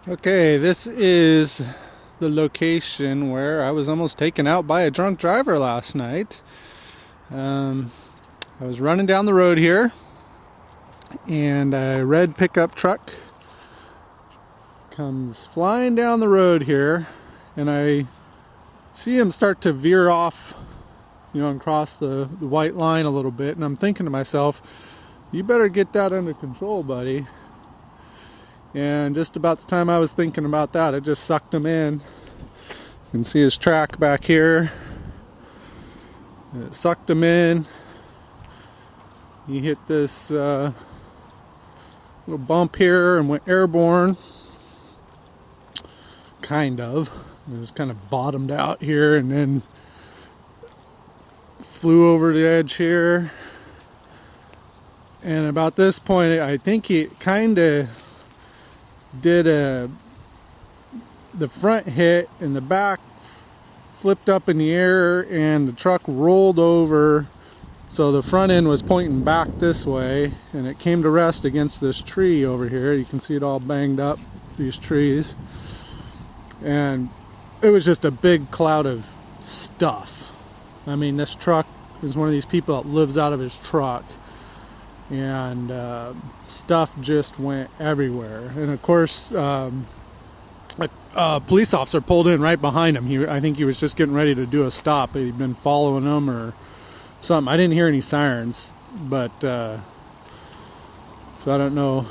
Okay, this is the location where I was almost taken out by a drunk driver last night. Um, I was running down the road here, and a red pickup truck comes flying down the road here, and I see him start to veer off, and cross the white line a little bit, and I'm thinking to myself, you better get that under control, buddy. And just about the time I was thinking about that, it just sucked him in. You can see his track back here. It sucked him in. He hit this little bump here and went airborne. Kind of. It was kind of bottomed out here and then flew over the edge here. And about this point, I think he kind of did the front hit and the back flipped up in the air and the truck rolled over, so the front end was pointing back this way and it came to rest against this tree over here. You can see it all banged up, these trees, and it was just a big cloud of stuff. I mean, this truck is one of these people that lives out of his truck, and stuff just went everywhere. And of course, a police officer pulled in right behind him. I think he was just getting ready to do a stop. He'd been following them or something. I didn't hear any sirens, but so I don't know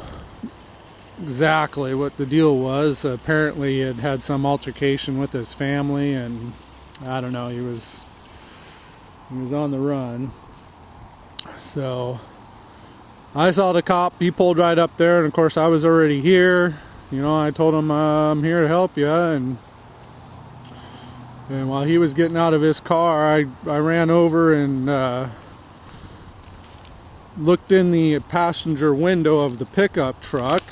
exactly what the deal was. Apparently he had had some altercation with his family, and I don't know, he was on the run. So I saw the cop. He pulled right up there, and of course I was already here. I told him I'm here to help you, and while he was getting out of his car, I ran over and looked in the passenger window of the pickup truck,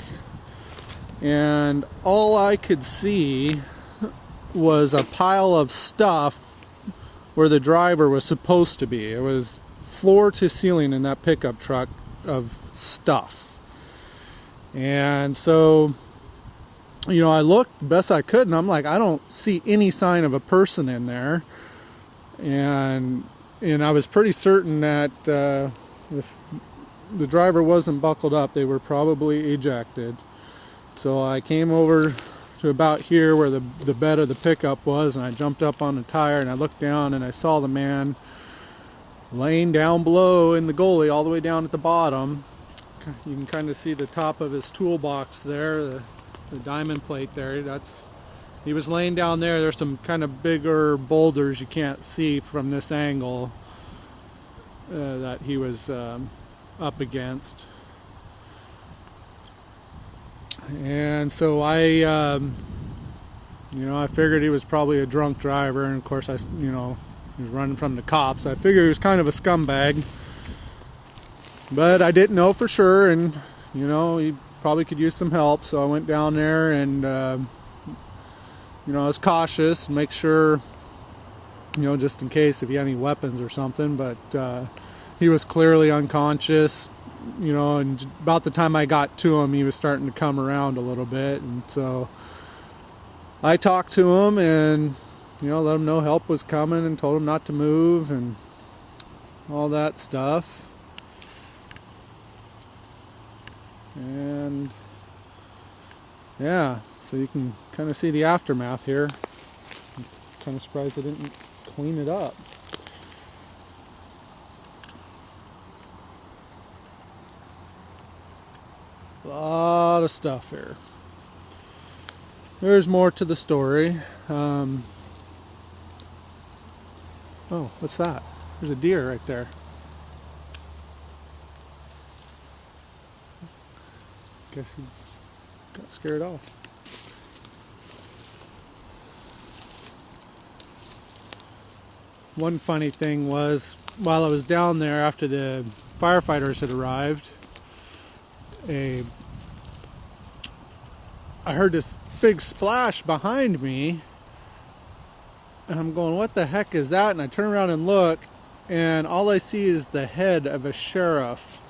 and all I could see was a pile of stuff where the driver was supposed to be. It was floor to ceiling in that pickup truck of stuff. And so, I looked best I could, and I'm like, I don't see any sign of a person in there. And I was pretty certain that if the driver wasn't buckled up, they were probably ejected. So I came over to about here where the bed of the pickup was, and I jumped up on the tire, and I looked down, and I saw the man laying down below in the gully all the way down at the bottom. You can kind of see the top of his toolbox there, the diamond plate there. He was laying down there. There's some kind of bigger boulders you can't see from this angle that he was up against. And so I figured he was probably a drunk driver, and of course he was running from the cops. I figured he was kind of a scumbag, but I didn't know for sure, and he probably could use some help. So I went down there, and I was cautious, make sure, just in case if he had any weapons or something. But he was clearly unconscious, and about the time I got to him, he was starting to come around a little bit. And so I talked to him and let him know help was coming, and told him not to move and all that stuff. And yeah, so you can kind of see the aftermath here. I'm kind of surprised I didn't clean it up. A lot of stuff here. There's more to the story. Oh, what's that? There's a deer right there. Guess he got scared off. One funny thing was, while I was down there after the firefighters had arrived, I heard this big splash behind me, and I'm going, what the heck is that? And I turn around and look, and all I see is the head of a sheriff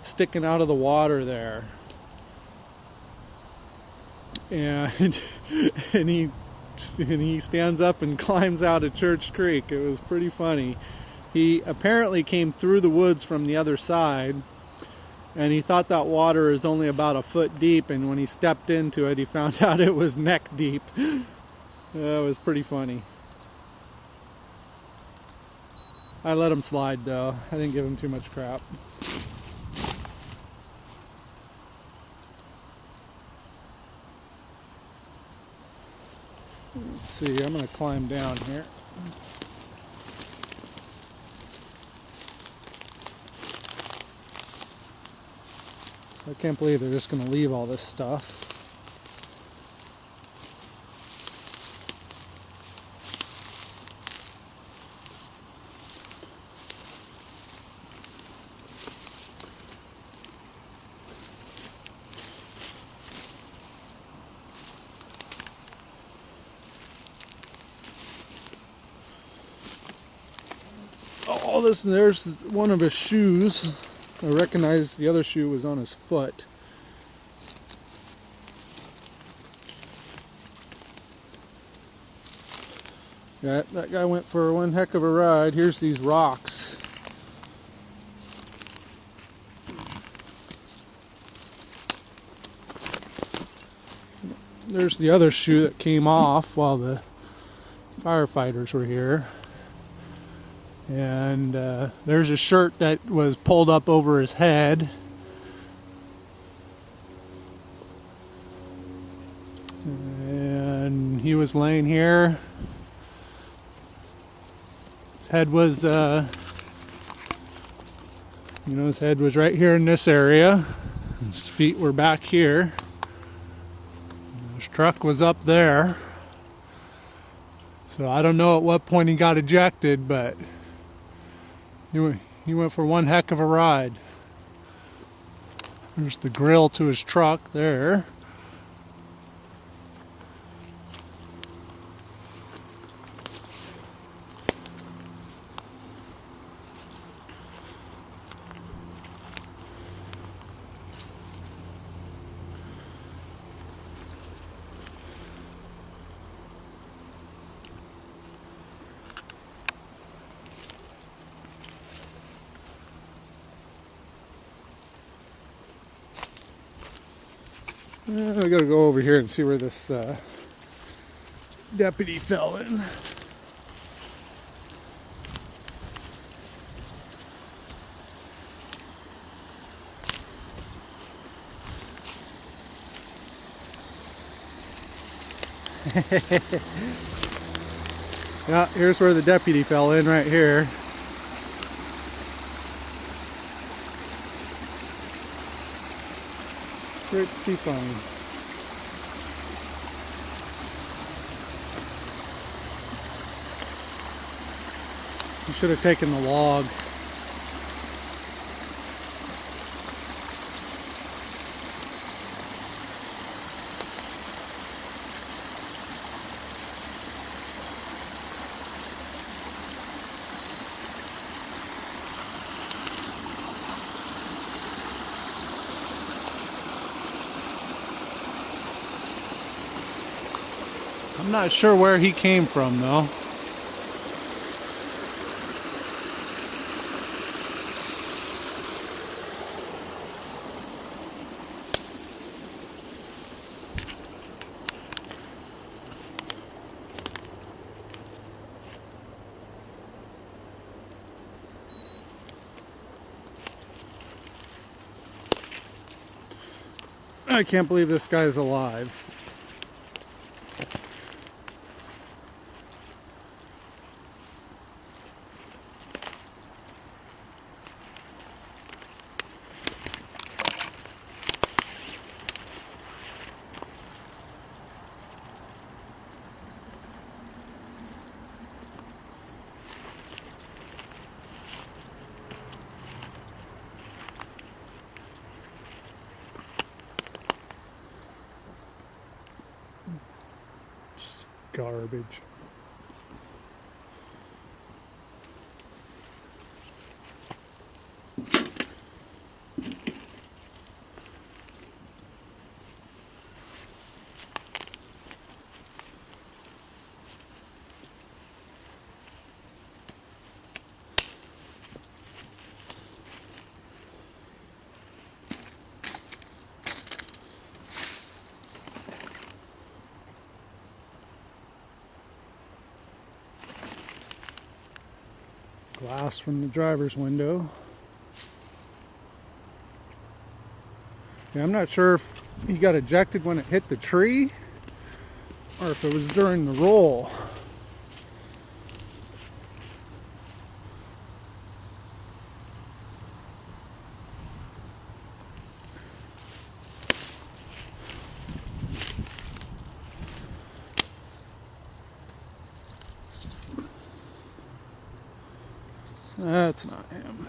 sticking out of the water there. and and he stands up and climbs out of Church Creek. It was pretty funny. He apparently came through the woods from the other side, and he thought that water is only about a foot deep, and when he stepped into it, he found out it was neck deep. That was pretty funny. I let him slide though. I didn't give him too much crap. Let's see, I'm going to climb down here. So I can't believe they're just going to leave all this stuff. All this, and there's one of his shoes. I recognize the other shoe was on his foot. That guy went for one heck of a ride. Here's these rocks. There's the other shoe that came off while the firefighters were here. And there's a shirt that was pulled up over his head. And he was laying here. His head was, his head was right here in this area. His feet were back here. His truck was up there. So I don't know at what point he got ejected, but he went for one heck of a ride. There's the grill to his truck there. I gotta go over here and see where this deputy fell in. Yeah, here's where the deputy fell in, right here. Pretty funny. You should have taken the log. I'm not sure where he came from though. I can't believe this guy's alive. Garbage. glass from the driver's window. Yeah, I'm not sure if he got ejected when it hit the tree or if it was during the roll. That's not him.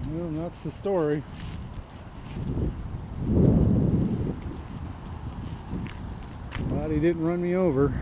Well, that's the story. Glad he didn't run me over.